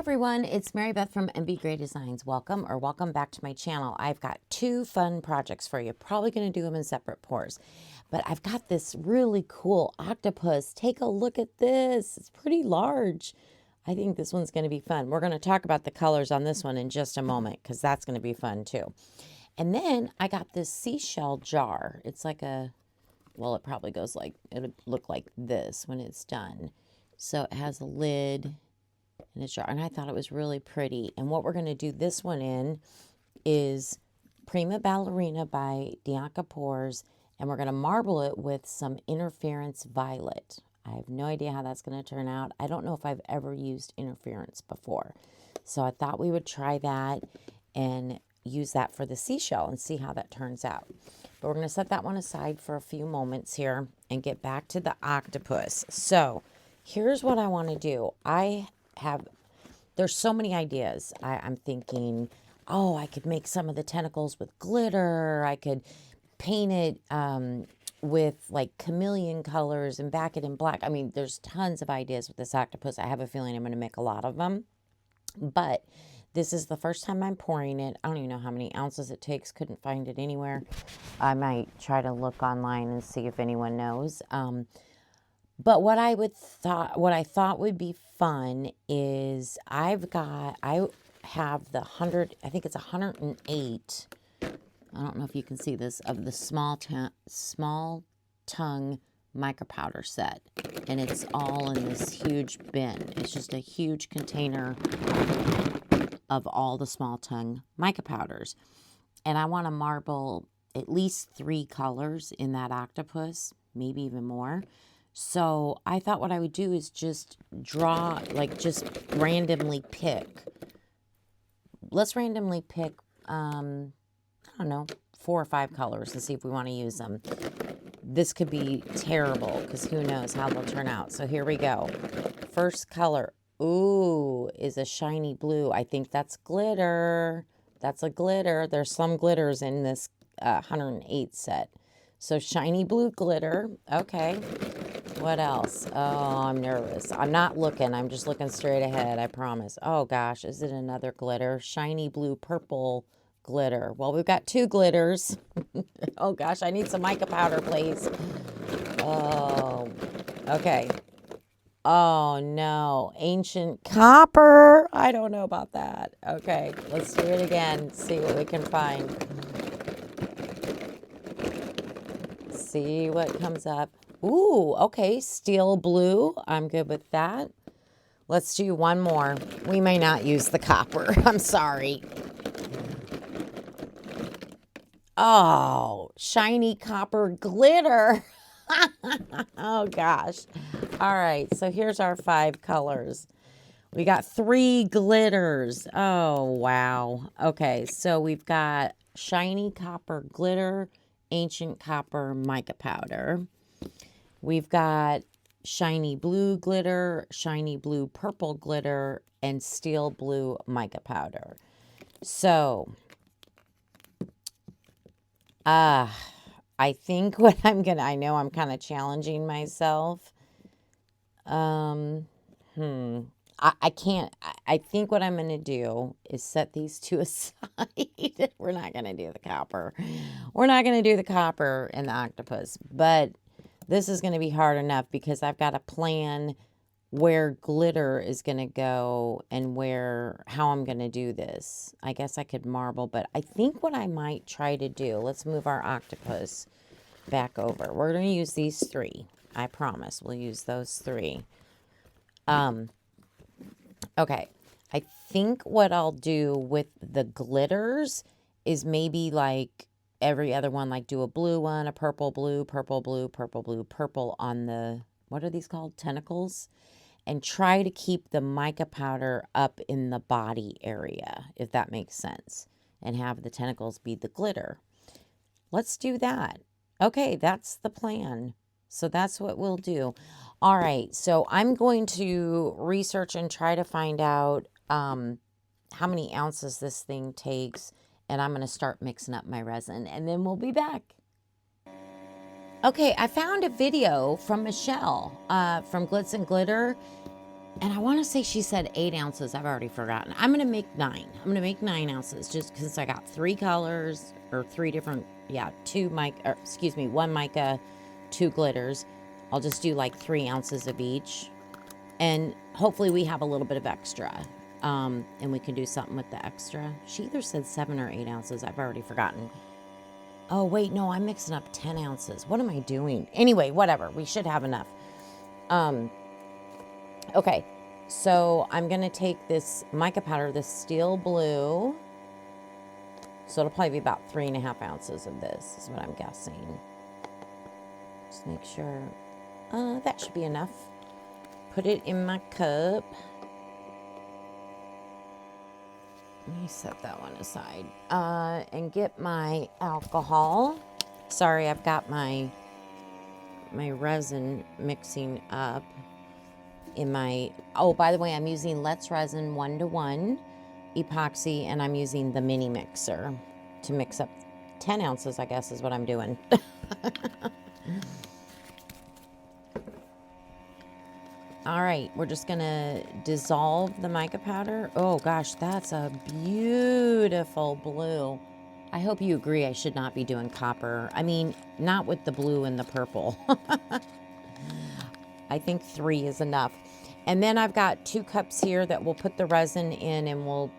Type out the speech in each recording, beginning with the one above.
everyone, it's MaryBeth from MBGray Designs. Welcome back to my channel. I've got two fun projects for you. Probably going to do them in separate pours. But I've got this really cool octopus. Take a look at this. It's pretty large. I think this one's going to be fun. We're going to talk about the colors on this one in just a moment because that's going to be fun too. And then I got this seashell jar. It's like a, well, it probably goes like, it'll look like this when it's done. So it has a lid in a jar, and I thought it was really pretty. And what we're going to do this one in is Prima Ballerina by Dianca Pours, and we're going to marble it with some Interference Violet. I have no idea how that's going to turn out. I don't know if I've ever used interference before, so I thought we would try that and use that for the seashell and see how that turns out. But we're going to set that one aside for a few moments here and get back to the octopus. So here's what I want to do. There's so many ideas. I'm thinking, oh, I could make some of the tentacles with glitter. I could paint it with like chameleon colors and back it in black. I mean, there's tons of ideas with this octopus. I have a feeling I'm going to make a lot of them. But this is the first time I'm pouring it. I don't even know how many ounces it takes. Couldn't find it anywhere. I might try to look online and see if anyone knows. But what I thought would be fun is I have the 100, I think it's 108. I don't know if you can see this, of the small tongue mica powder set. And it's all in this huge bin. It's just a huge container of all the small tongue mica powders. And I want to marble at least 3 colors in that octopus, maybe even more. So I thought what I would do is just draw, like just randomly pick. Let's randomly pick, I don't know, 4 or 5 colors and see if we want to use them. This could be terrible because who knows how they'll turn out. So here we go. First color, ooh, is a shiny blue. I think that's glitter. That's a glitter. There's some glitters in this 108 set. So shiny blue glitter. Okay. What else? Oh, I'm nervous. I'm not looking. I'm just looking straight ahead, I promise. Oh, gosh. Is it another glitter? Shiny blue purple glitter. Well, we've got 2 glitters. Oh, gosh. I need some mica powder, please. Oh, okay. Oh, no. Ancient copper. I don't know about that. Okay. Let's do it again. See what we can find. See what comes up. Ooh, okay, steel blue. I'm good with that. Let's do one more. We may not use the copper. I'm sorry. Oh, shiny copper glitter. Oh, gosh. All right, so here's our 5 colors. We got 3 glitters. Oh, wow. Okay, so we've got shiny copper glitter, ancient copper mica powder. We've got shiny blue glitter, shiny blue purple glitter, and steel blue mica powder. So, I think what I know I'm kind of challenging myself. I think what I'm going to do is set these 2 aside. We're not going to do the copper. We're not going to do the copper and the octopus, but this is going to be hard enough because I've got to plan where glitter is going to go and how I'm going to do this. I guess I could marble, but I think what I might try to do, let's move our octopus back over. We're going to use these 3. I promise we'll use those 3. Okay. I think what I'll do with the glitters is maybe like every other one, like do a blue one, a purple blue, purple blue, purple blue, purple on the, what are these called? Tentacles. And try to keep the mica powder up in the body area, if that makes sense. And have the tentacles be the glitter. Let's do that. Okay, that's the plan. So that's what we'll do. All right, so I'm going to research and try to find out how many ounces this thing takes. And I'm going to start mixing up my resin, and then we'll be back. Okay, I found a video from Michelle from Glitz and Glitter, And I want to say she said 8 ounces. I've already forgotten. I'm going to make 9. I'm going to make 9 ounces just because I got 3 colors or 3 different, yeah, 2 mica, or excuse me, 1 mica, 2 glitters. I'll just do like 3 ounces of each. And hopefully we have a little bit of extra. And we can do something with the extra. She either said 7 or 8 ounces. I've already forgotten. Oh, wait, no, I'm mixing up 10 ounces. What am I doing? Anyway, whatever. We should have enough. Okay, so I'm going to take this mica powder, this steel blue. So it'll probably be about 3.5 ounces of this is what I'm guessing. Just make sure. That should be enough. Put it in my cup. Let me set that one aside. And get my alcohol. Sorry, I've got my resin mixing up in my, oh, by the way, I'm using Let's Resin 1:1 epoxy, and I'm using the mini mixer to mix up 10 ounces, I guess is what I'm doing. All right, we're just gonna dissolve the mica powder. Oh gosh, that's a beautiful blue. I hope you agree I should not be doing copper. I mean, not with the blue and the purple. I think 3 is enough. And then I've got 2 cups here that we'll put the resin in, and we'll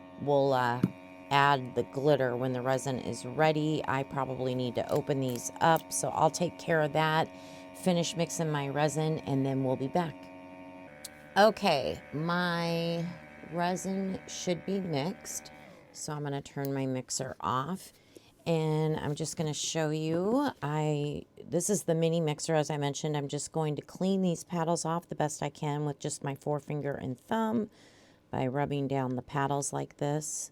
add the glitter when the resin is ready. I probably need to open these up, so I'll take care of that, finish mixing my resin, and then we'll be back. Okay, my resin should be mixed, so I'm going to turn my mixer off. And I'm just going to show you, this is the mini mixer, as I mentioned. I'm just going to clean these paddles off the best I can with just my forefinger and thumb by rubbing down the paddles like this.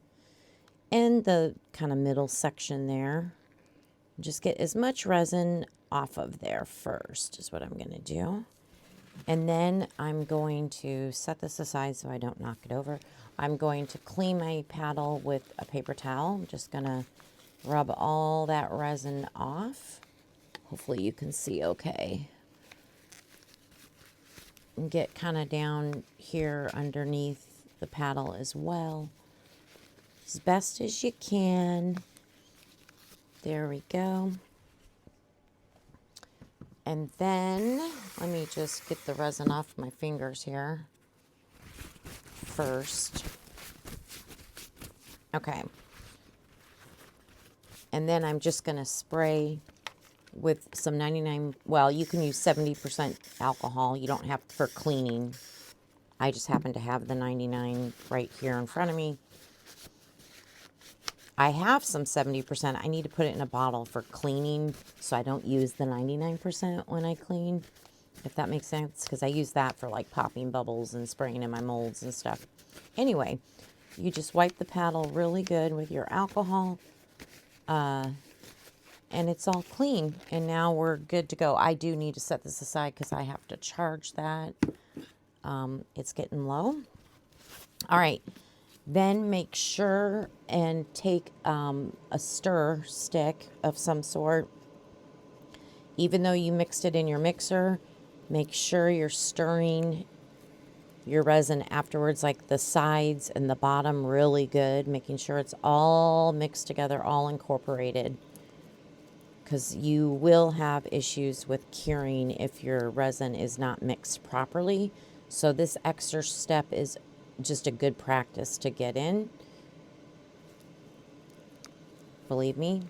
And the kind of middle section there. Just get as much resin off of there first is what I'm going to do. And then I'm going to set this aside so I don't knock it over. I'm going to clean my paddle with a paper towel. I'm just going to rub all that resin off. Hopefully you can see okay. And get kind of down here underneath the paddle as well. As best as you can. There we go. And then, let me just get the resin off my fingers here first. Okay. And then I'm just going to spray with some 99, well, you can use 70% alcohol. You don't have for cleaning. I just happen to have the 99 right here in front of me. I have some 70%. I need to put it in a bottle for cleaning so I don't use the 99% when I clean, if that makes sense, because I use that for like popping bubbles and spraying in my molds and stuff. Anyway, you just wipe the paddle really good with your alcohol. And it's all clean, and now we're good to go. I do need to set this aside because I have to charge that. It's getting low. All right, then make sure and take a stir stick of some sort. Even though you mixed it in your mixer, make sure you're stirring your resin afterwards, like the sides and the bottom, really good, making sure it's all mixed together, all incorporated, because you will have issues with curing if your resin is not mixed properly. So this extra step is just a good practice to get in. Believe me,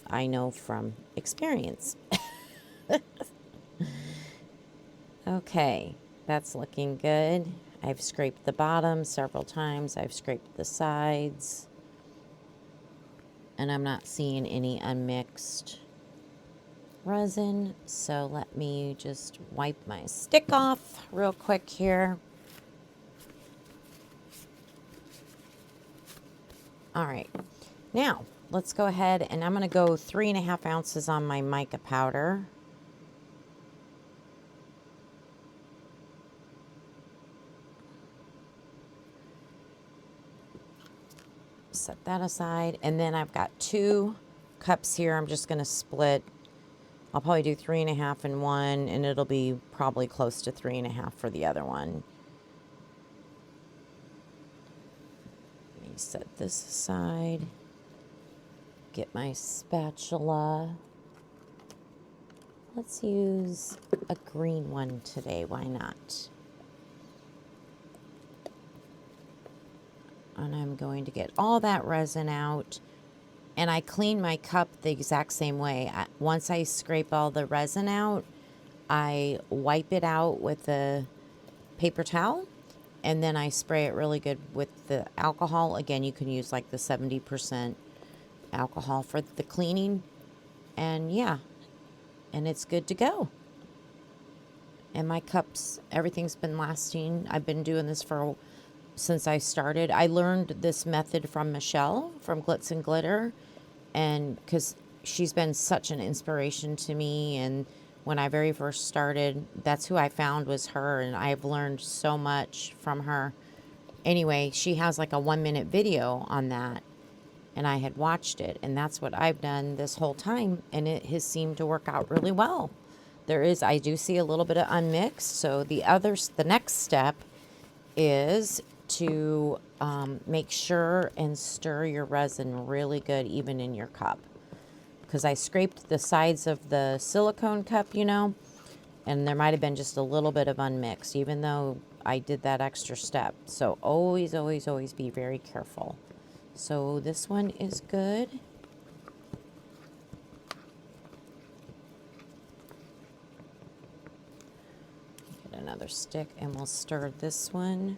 I know from experience. Okay, that's looking good. I've scraped the bottom several times. I've scraped the sides. And I'm not seeing any unmixed resin. So let me just wipe my stick off real quick here. All right, now let's go ahead and I'm going to go 3.5 ounces on my mica powder. Set that aside, and then I've got 2 cups here. I'm just going to split. I'll probably do 3.5 in one, and it'll be probably close to 3.5 for the other one. Set this aside. Get my spatula. Let's use a green one today. Why not? And I'm going to get all that resin out. And I clean my cup the exact same way. Once I scrape all the resin out, I wipe it out with a paper towel. And then I spray it really good with the alcohol. Again, you can use like the 70% alcohol for the cleaning. And yeah, and it's good to go. And my cups, everything's been lasting. I've been doing this since I started. I learned this method from Michelle from Glitz and Glitter, and because she's been such an inspiration to me. And when I very first started, that's who I found was her, and I've learned so much from her. Anyway, she has like a 1-minute video on that, and I had watched it, and that's what I've done this whole time, and it has seemed to work out really well. I do see a little bit of unmixed, so the next step is to make sure and stir your resin really good, even in your cup. Because I scraped the sides of the silicone cup, you know, and there might have been just a little bit of unmixed, even though I did that extra step. So always, always, always be very careful. So this one is good. Get another stick and we'll stir this one.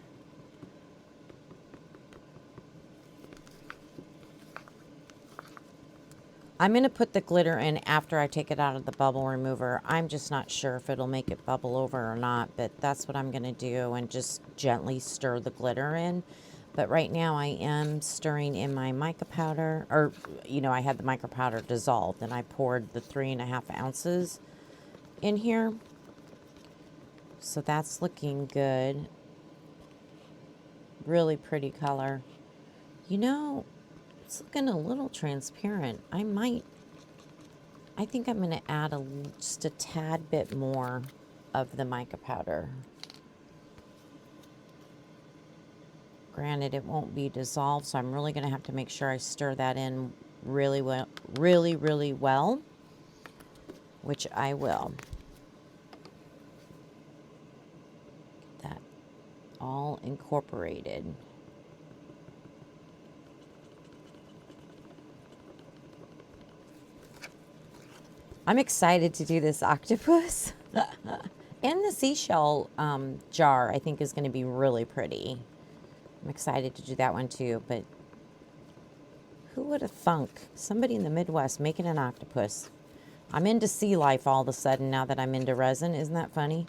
I'm going to put the glitter in after I take it out of the bubble remover. I'm just not sure if it'll make it bubble over or not, but that's what I'm going to do, and just gently stir the glitter in. But right now I am stirring in my mica powder, or, you know, I had the mica powder dissolved, and I poured the 3.5 ounces in here. So that's looking good. Really pretty color. You know, it's looking a little transparent. I think I'm going to add just a tad bit more of the mica powder. Granted, it won't be dissolved, so I'm really going to have to make sure I stir that in really well, really well, which I will. Get that all incorporated. I'm excited to do this octopus. And the seashell jar, I think, is going to be really pretty. I'm excited to do that one too, but who would have thunk? Somebody in the Midwest making an octopus. I'm into sea life all of a sudden now that I'm into resin. Isn't that funny?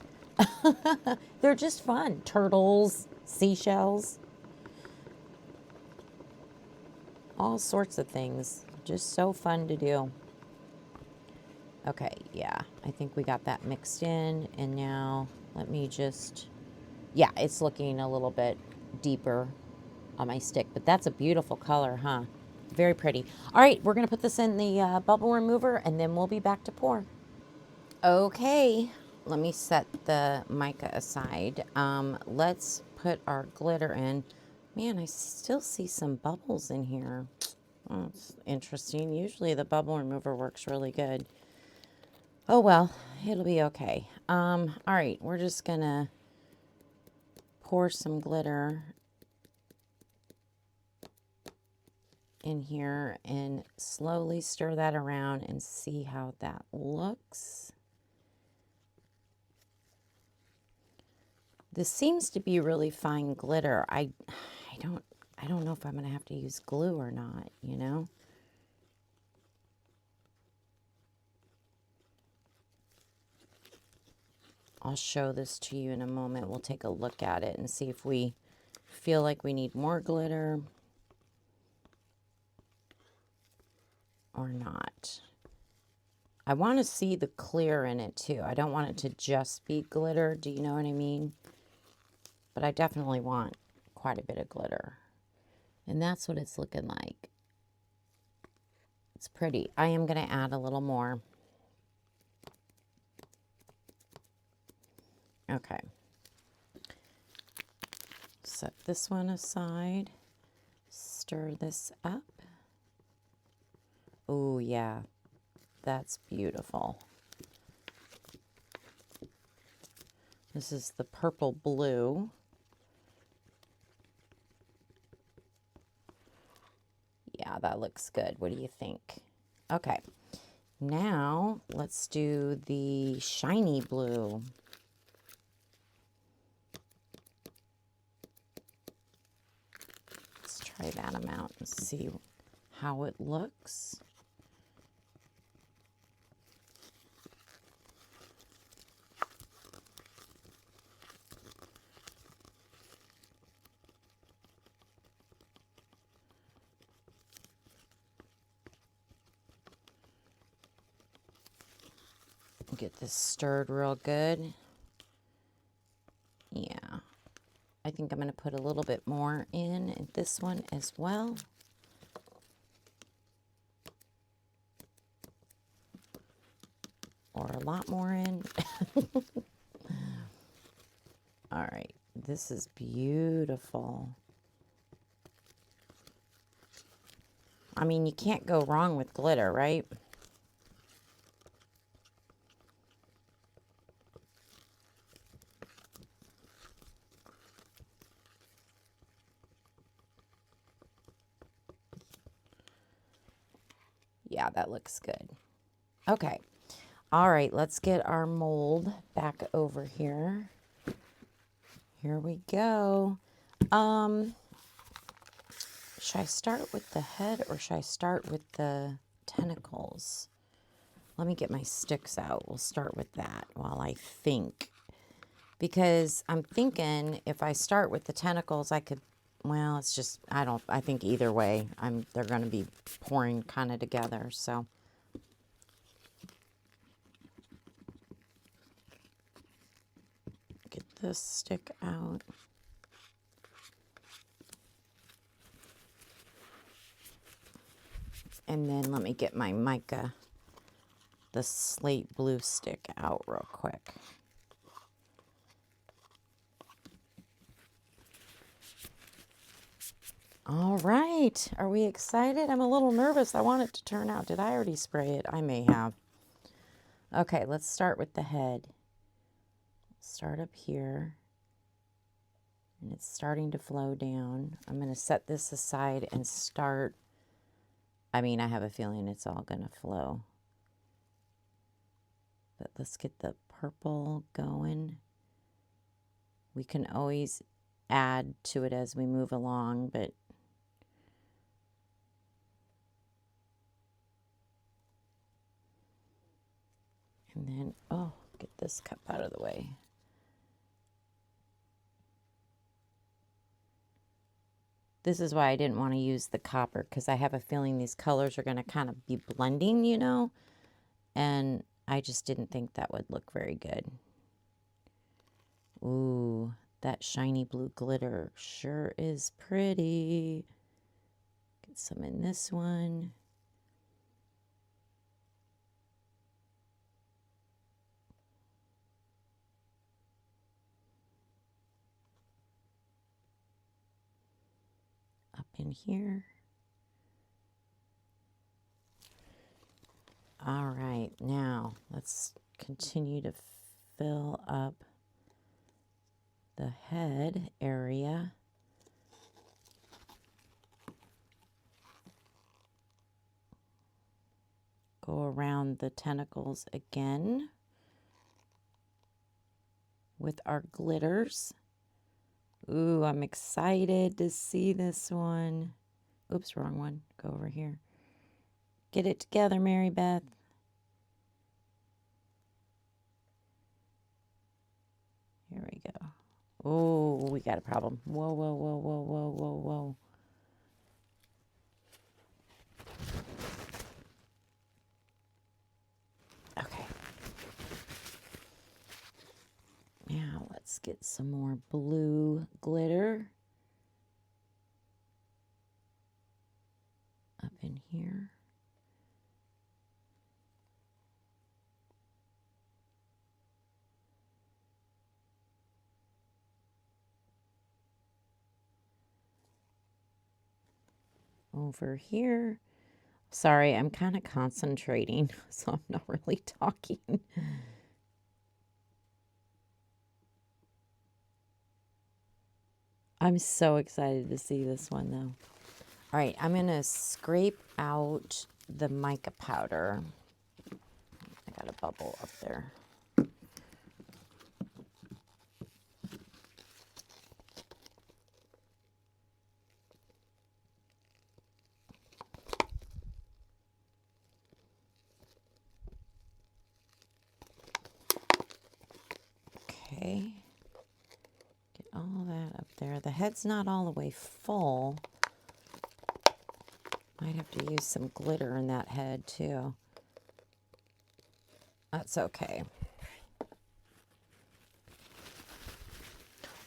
They're just fun. Turtles, seashells, all sorts of things. Just so fun to do. Okay, yeah, I think we got that mixed in, and now let me just, yeah, it's looking a little bit deeper on my stick, but that's a beautiful color, huh? Very pretty. All right, we're gonna put this in the bubble remover, and then we'll be back to pour. Okay, let me set the mica aside. Let's put our glitter in. Man, I still see some bubbles in here. Oh, it's interesting. Usually the bubble remover works really good. Oh, well, it'll be okay. All right, we're just gonna pour some glitter in here and slowly stir that around and see how that looks. This seems to be really fine glitter. I don't know if I'm gonna have to use glue or not, you know? I'll show this to you in a moment. We'll take a look at it and see if we feel like we need more glitter or not. I want to see the clear in it too. I don't want it to just be glitter. Do you know what I mean? But I definitely want quite a bit of glitter. And that's what it's looking like. It's pretty. I am going to add a little more. Okay. Set this one aside. stir this up. Oh yeah, that's beautiful. This is the purple blue. Yeah, that looks good. What do you think? Okay, now let's do the shiny blue. Let's try that amount and see how it looks. Get this stirred real good. Yeah, I think I'm going to put a little bit more in this one as well. Or a lot more in. All right, this is beautiful. I mean, you can't go wrong with glitter, right? Yeah, that looks good. Okay. All right, let's get our mold back over here. Here we go. Should I start with the head or should I start with the tentacles? Let me get my sticks out. We'll start with that while I think. Because I'm thinking if I start with the tentacles, I could, well, it's just, I think either way, they're going to be pouring kind of together, so. Get this stick out. And then let me get my mica, the slate blue stick out real quick. All right, are we excited? I'm a little nervous. I want it to turn out. Did I already spray it? I may have. Okay, let's start with the head. Start up here. And it's starting to flow down. I'm going to set this aside and start. I mean, I have a feeling it's all going to flow. But let's get the purple going. We can always add to it as we move along, but and then, oh, get this cup out of the way. This is why I didn't want to use the copper, because I have a feeling these colors are going to kind of be blending, you know, and I just didn't think that would look very good. Ooh, that shiny blue glitter sure is pretty. Get some in this one. Up in here. All right, now let's continue to fill up the head area. Go around the tentacles again with our glitters. Ooh, I'm excited to see this one. Oops, wrong one. Go over here. Get it together, Mary Beth. Here we go. Oh, we got a problem. Whoa, whoa, whoa, whoa, whoa, whoa, whoa. Okay. Now let's get some more blue glitter up in here. over here. Sorry, I'm kind of concentrating, so I'm not really talking. I'm so excited to see this one, though. All right, I'm going to scrape out the mica powder. I got a bubble up there. Okay. Get all that up there. The head's not all the way full. Might have to use some glitter in that head, too. That's okay.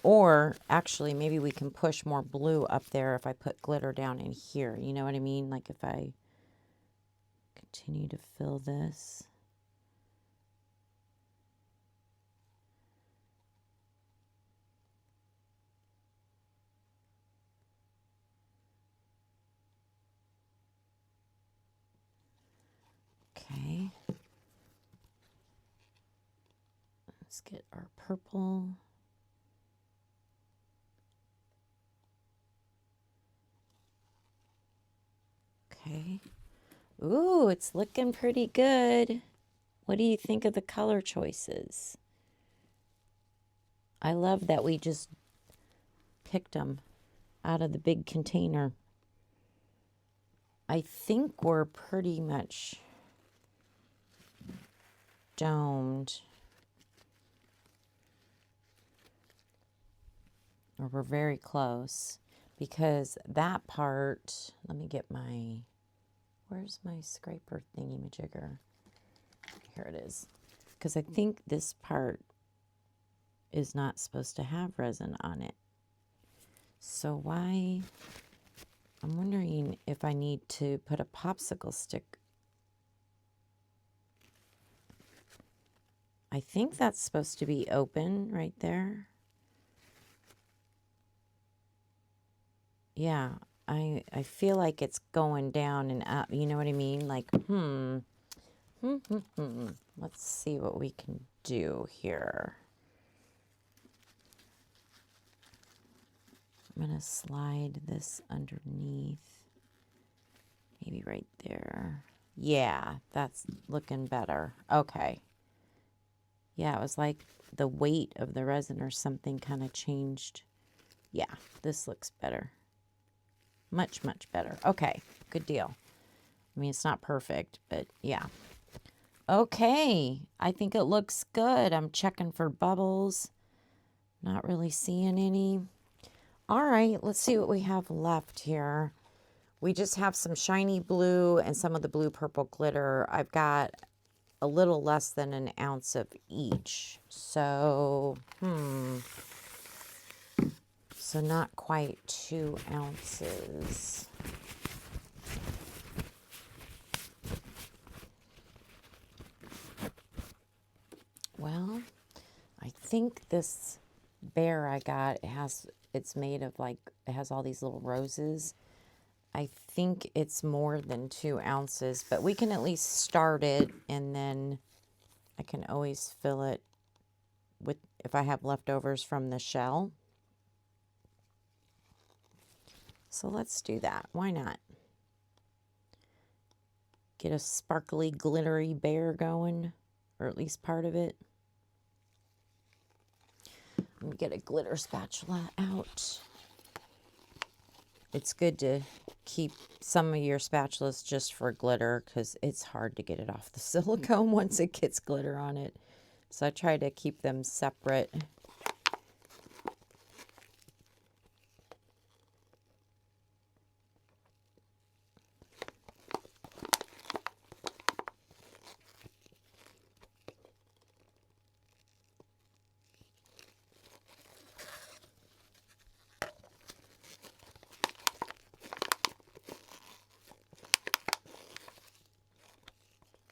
Or, actually, maybe we can push more blue up there if I put glitter down in here. You know what I mean? Like if I continue to fill this. Okay. Let's get our purple. Okay. Ooh, it's looking pretty good. What do you think of the color choices? I love that we just picked them out of the big container. I think we're pretty much domed. Or we're very close. Because that part, let me get my, where's my scraper thingy-majigger? Here it is. Because I think this part is not supposed to have resin on it. So why, I'm wondering if I need to put a popsicle stick. I think that's supposed to be open right there. Yeah, I feel like it's going down and up. You know what I mean? Like, Let's see what we can do here. I'm going to slide this underneath. Maybe right there. Yeah, that's looking better. Okay. Yeah, it was like the weight of the resin or something kind of changed. Yeah, this looks better. Much, much better. Okay, good deal. I mean, it's not perfect, but yeah. Okay, I think it looks good. I'm checking for bubbles. Not really seeing any. All right, let's see what we have left here. We just have some shiny blue and some of the blue purple glitter. I've got a little less than an ounce of each. So, So not quite 2 ounces. Well, I think this bear I got, it's made of like, it has all these little roses. I think it's more than 2 ounces, but we can at least start it and then I can always fill it with, if I have leftovers from the shell. So let's do that. Why not? Get a sparkly, glittery bear going, or at least part of it. Let me get a glitter spatula out. It's good to keep some of your spatulas just for glitter because it's hard to get it off the silicone once it gets glitter on it. So I try to keep them separate.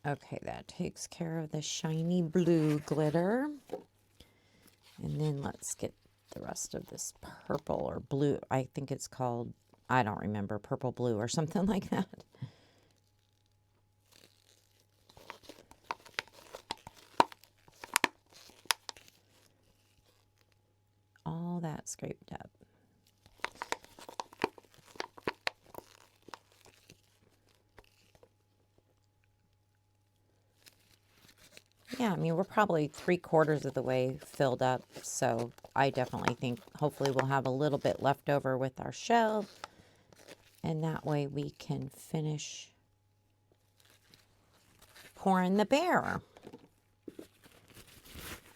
Okay, that takes care of the shiny blue glitter. And then let's get the rest of this purple or blue. I think it's called I don't remember, purple blue or something like that. All that scraped up. Yeah, I mean, we're probably 3/4 of the way filled up, so I definitely think hopefully we'll have a little bit left over with our shell, and that way we can finish pouring the bear.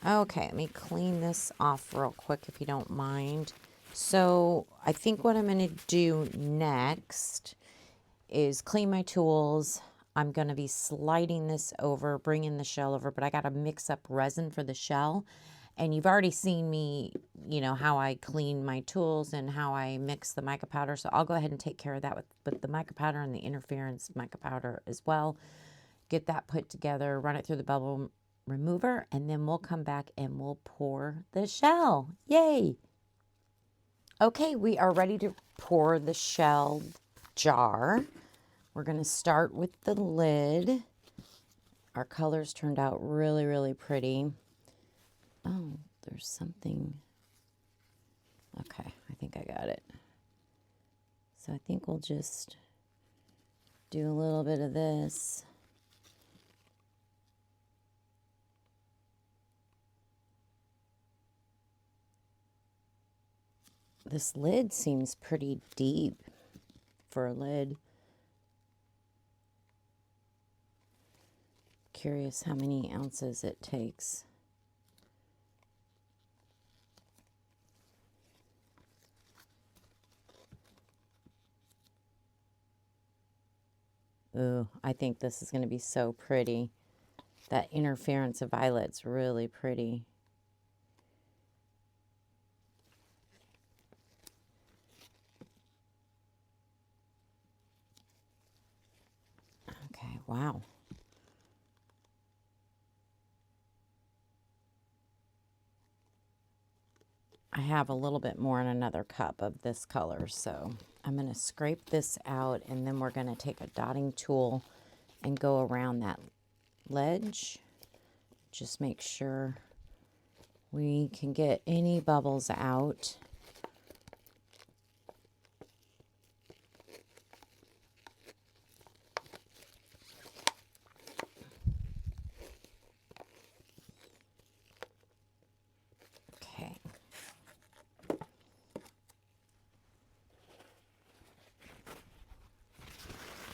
Okay, let me clean this off real quick if you don't mind. So I think what I'm going to do next is clean my tools. I'm going to be sliding this over, bringing the shell over, but I got to mix up resin for the shell. And you've already seen me, you know, how I clean my tools and how I mix the mica powder. So I'll go ahead and take care of that with the mica powder and the interference mica powder as well. Get that put together, run it through the bubble remover, and then we'll come back and we'll pour the shell. Yay! Okay, we are ready to pour the shell jar. We're going to start with the lid. Our colors turned out really, really pretty. Oh, there's something. Okay, I think I got it. So I think we'll just do a little bit of this. This lid seems pretty deep for a lid. Curious how many ounces it takes. Ooh, I think this is going to be so pretty. That interference of violet's really pretty. Okay, wow. I have a little bit more in another cup of this color, so I'm going to scrape this out, and then we're going to take a dotting tool and go around that ledge. Just make sure we can get any bubbles out. Okay.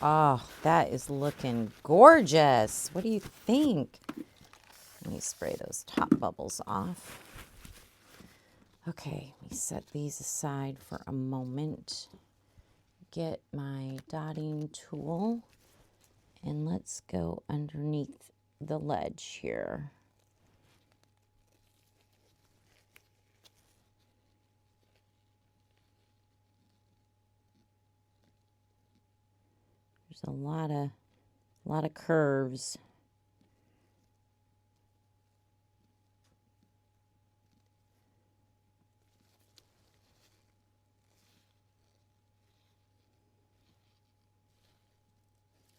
Oh, that is looking gorgeous. What do you think? Let me spray those top bubbles off. Okay, let me set these aside for a moment. Get my dotting tool, and let's go underneath the ledge here. There's a lot of curves.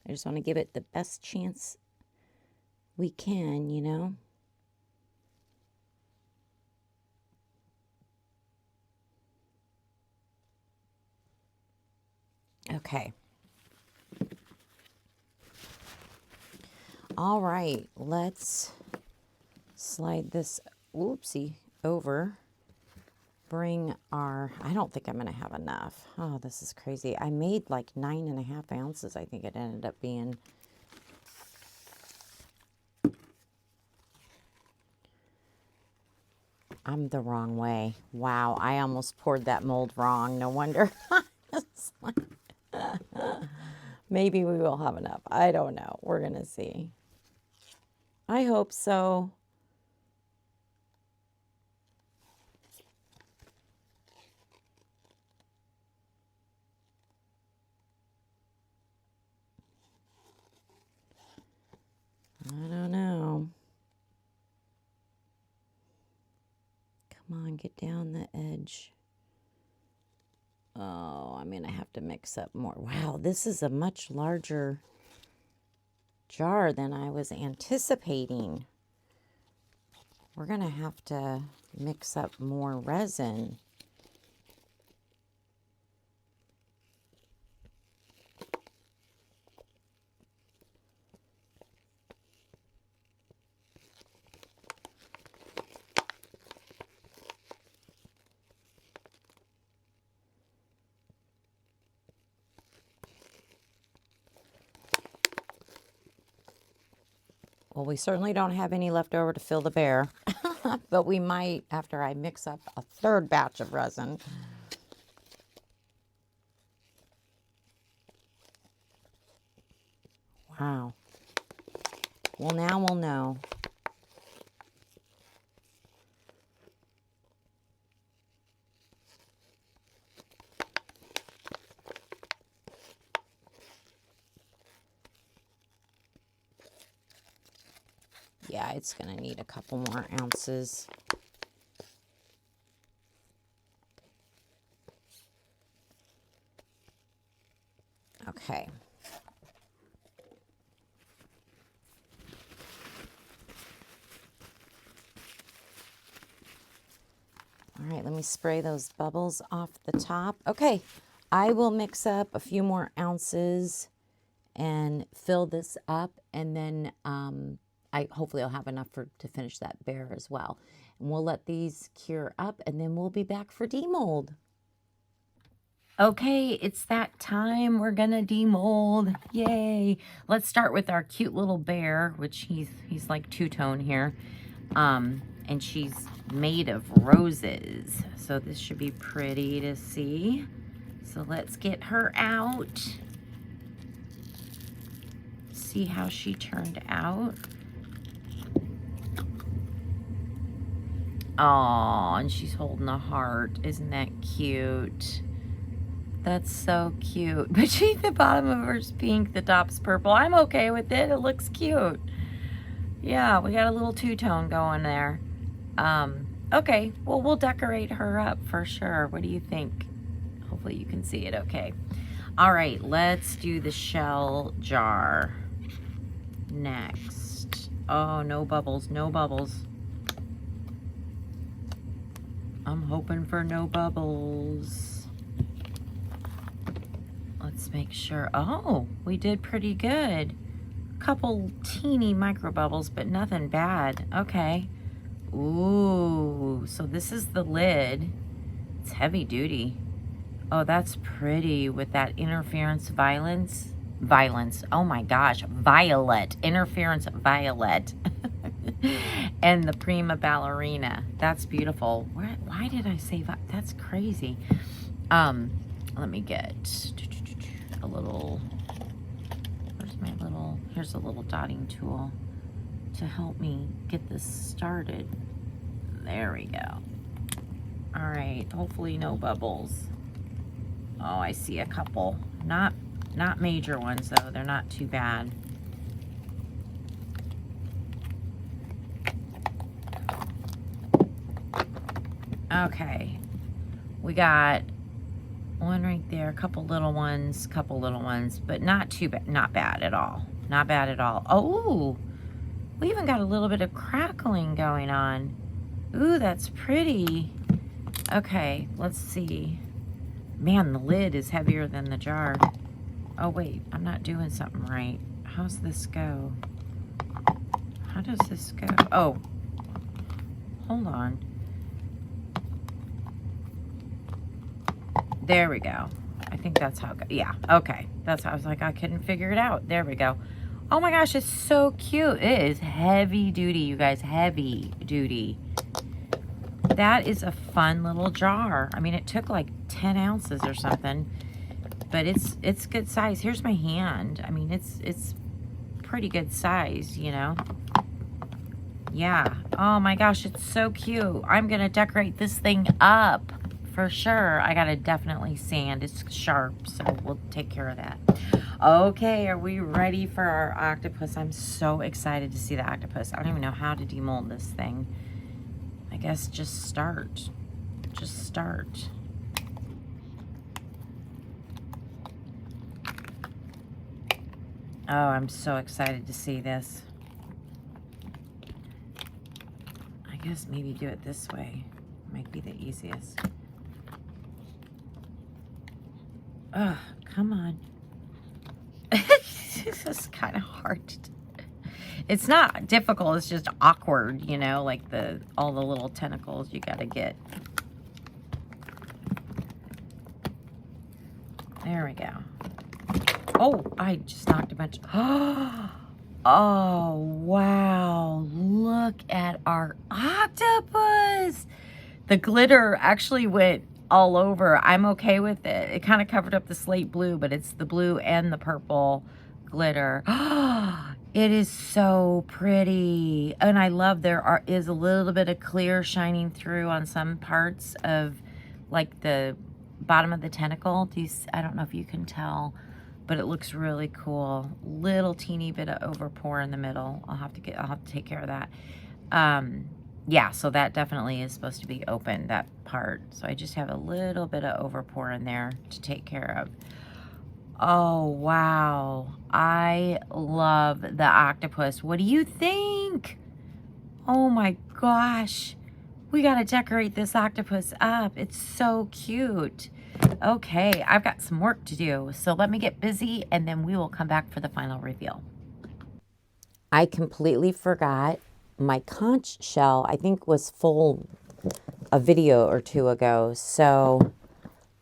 I just want to give it the best chance we can, you know. Okay. All right, let's slide this, oopsie, over. Bring our, I don't think I'm going to have enough. Oh, this is crazy. I made like 9.5 ounces, I think it ended up being. I'm the wrong way. Wow, I almost poured that mold wrong. No wonder. Maybe we will have enough. I don't know. We're going to see. I hope so. I don't know. Come on, get down the edge. Oh, I'm going to have to mix up more. Wow, this is a much larger jar than I was anticipating. We're going to have to mix up more resin. Well, we certainly don't have any left over to fill the bear, but we might after I mix up a third batch of resin. Wow. Well, now we'll know. Yeah, it's going to need a couple more ounces. Okay. All right, let me spray those bubbles off the top. Okay, I will mix up a few more ounces and fill this up, and then hopefully I'll have enough to finish that bear as well. And we'll let these cure up, and then we'll be back for demold. Okay, it's that time. We're gonna demold. Yay! Let's start with our cute little bear, which he's like two-tone here. And she's made of roses. So this should be pretty to see. So let's get her out. See how she turned out. Oh, and she's holding a heart. Isn't that cute? That's so cute. But she, the bottom of her's pink, the top's purple. I'm okay with it. It looks cute. Yeah, we got a little two-tone going there. Okay, well, we'll decorate her up for sure. What do you think? Hopefully you can see it okay. All right, let's do the shell jar next. Oh, no bubbles, no bubbles. I'm hoping for no bubbles. Let's make sure. Oh, we did pretty good. Couple teeny micro bubbles, but nothing bad. Okay. Ooh, so this is the lid. It's heavy duty. Oh, that's pretty with that interference violence. Oh my gosh, violet. Interference violet. And the prima ballerina. That's beautiful. Why did I say that? That's crazy. Let me get a little, here's a little dotting tool to help me get this started. There we go. All right, hopefully no bubbles. Oh, I see a couple. Not major ones though. They're not too bad. Okay, we got one right there, a couple little ones, but not too bad, not bad at all. Not bad at all. Oh, we even got a little bit of crackling going on. Ooh, that's pretty. Okay, let's see. Man, the lid is heavier than the jar. Oh wait, I'm not doing something right. How's this go? How does this go? Oh, hold on. There we go. I think that's how it goes. Yeah, okay. That's how I was like, I couldn't figure it out. There we go. Oh my gosh, it's so cute. It is heavy duty, you guys. Heavy duty. That is a fun little jar. I mean, it took like 10 ounces or something, but it's good size. Here's my hand. I mean, it's pretty good size, you know. Yeah. Oh my gosh, it's so cute. I'm gonna decorate this thing up for sure. I gotta definitely sand. It's sharp, so we'll take care of that. Okay, are we ready for our octopus? I'm so excited to see the octopus. I don't even know how to demold this thing. I guess just start. Just start. Oh, I'm so excited to see this. I guess maybe do it this way. Might be the easiest. Oh, come on. This is kind of hard to do. It's not difficult, it's just awkward, you know, like all the little tentacles you gotta get. There we go. Oh, I just knocked a bunch. Oh, wow. Look at our octopus. The glitter actually went all over. I'm okay with it. It kind of covered up the slate blue, but it's the blue and the purple glitter. It is so pretty. And I love is a little bit of clear shining through on some parts of like the bottom of the tentacle. I don't know if you can tell, but it looks really cool. Little teeny bit of overpour in the middle. I'll have to take care of that. Yeah, so that definitely is supposed to be open, that part. So I just have a little bit of overpour in there to take care of. Oh, wow. I love the octopus. What do you think? Oh my gosh. We got to decorate this octopus up. It's so cute. Okay, I've got some work to do. So let me get busy and then we will come back for the final reveal. I completely forgot. My conch shell, I think, was full a video or two ago. So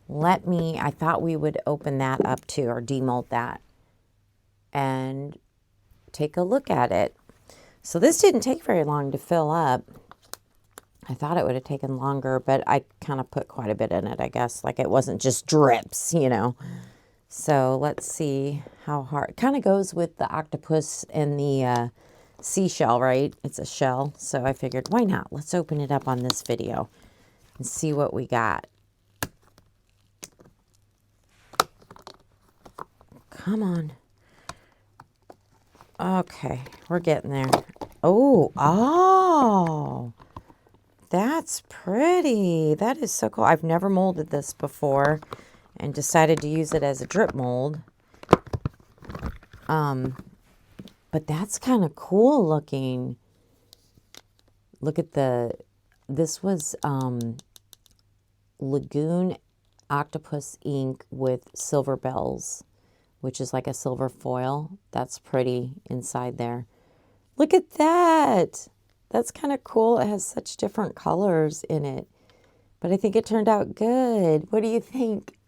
I thought we would open that up too, or demold that and take a look at it. So this didn't take very long to fill up. I thought it would have taken longer, but I kind of put quite a bit in it, I guess. Like it wasn't just drips, you know. So let's see how hard. It kind of goes with the octopus and the seashell, right? It's a shell. So I figured, why not? Let's open it up on this video and see what we got. Come on. Okay, we're getting there. Oh, that's pretty. That is so cool. I've never molded this before and decided to use it as a drip mold. But that's kind of cool looking. Look at this was Lagoon Octopus ink with silver bells, which is like a silver foil. That's pretty inside there. Look at that. That's kind of cool. It has such different colors in it. But I think it turned out good. What do you think?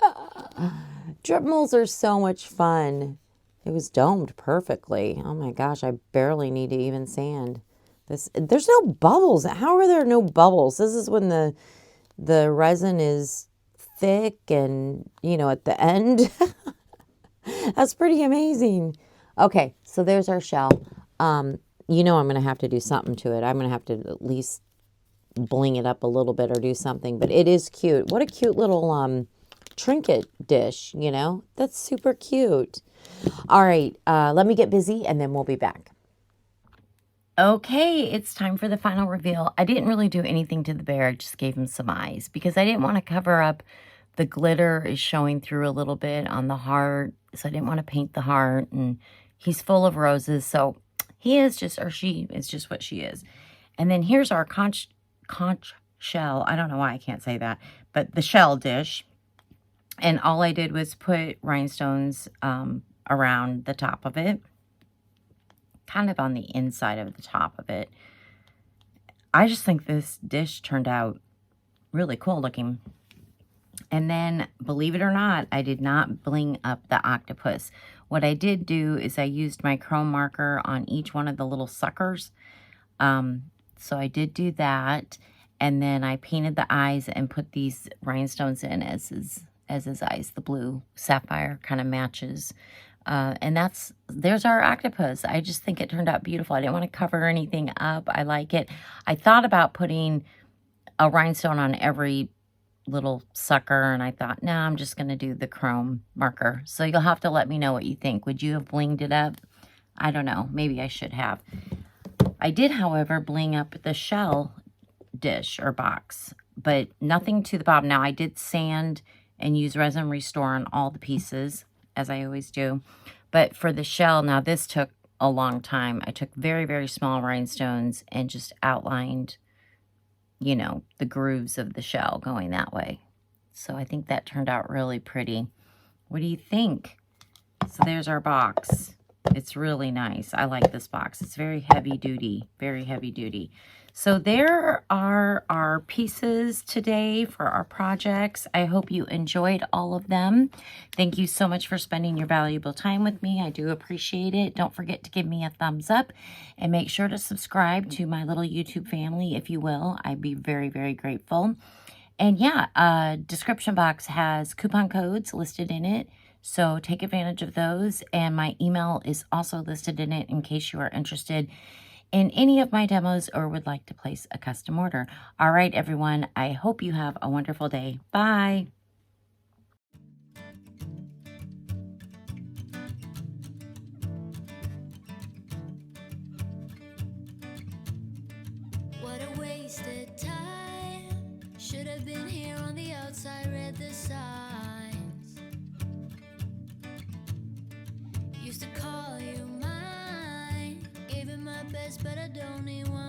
Drip molds are so much fun. It was domed perfectly. Oh my gosh, I barely need to even sand this. There's no bubbles. How are there no bubbles? This is when the resin is thick and, you know, at the end. That's pretty amazing. Okay, so there's our shell. You know I'm going to have to do something to it. I'm going to have to at least bling it up a little bit or do something. But it is cute. What a cute little trinket dish, you know? That's super cute. All right, let me get busy and then we'll be back. Okay, it's time for the final reveal. I didn't really do anything to the bear. I just gave him some eyes because I didn't want to cover up. The glitter is showing through a little bit on the heart, so I didn't want to paint the heart. And he's full of roses, so he is just, or she is just what she is. And then here's our conch shell. I don't know why I can't say that, but the shell dish. And all I did was put rhinestones around the top of it, kind of on the inside of the top of it. I just think this dish turned out really cool looking. And then, believe it or not, I did not bling up the octopus. What I did do is I used my chrome marker on each one of the little suckers. So I did do that. And then I painted the eyes and put these rhinestones in as his eyes. The blue sapphire kind of matches. And there's our octopus. I just think it turned out beautiful. I didn't want to cover anything up. I like it. I thought about putting a rhinestone on every little sucker, and I thought, no, I'm just going to do the chrome marker. So you'll have to let me know what you think. Would you have blinged it up? I don't know. Maybe I should have. I did, however, bling up the shell dish or box, but nothing to the bottom. Now, I did sand and use Resin Restore on all the pieces, as I always do. But for the shell, now this took a long time. I took very, very small rhinestones and just outlined, you know, the grooves of the shell going that way. So I think that turned out really pretty. What do you think? So there's our box. It's really nice. I like this box. It's very heavy duty, very heavy duty. So there are our pieces today for our projects. I hope you enjoyed all of them. Thank you so much for spending your valuable time with me. I do appreciate it. Don't forget to give me a thumbs up and make sure to subscribe to my little YouTube family if you will. I'd be very, very grateful. And yeah, description box has coupon codes listed in it. So take advantage of those. And my email is also listed in it in case you are interested in any of my demos or would like to place a custom order. All right, everyone. I hope you have a wonderful day. Bye. What a wasted time. Should have been here on the outside, read the signs. Used to call you mine, gave it my best, but I don't need one.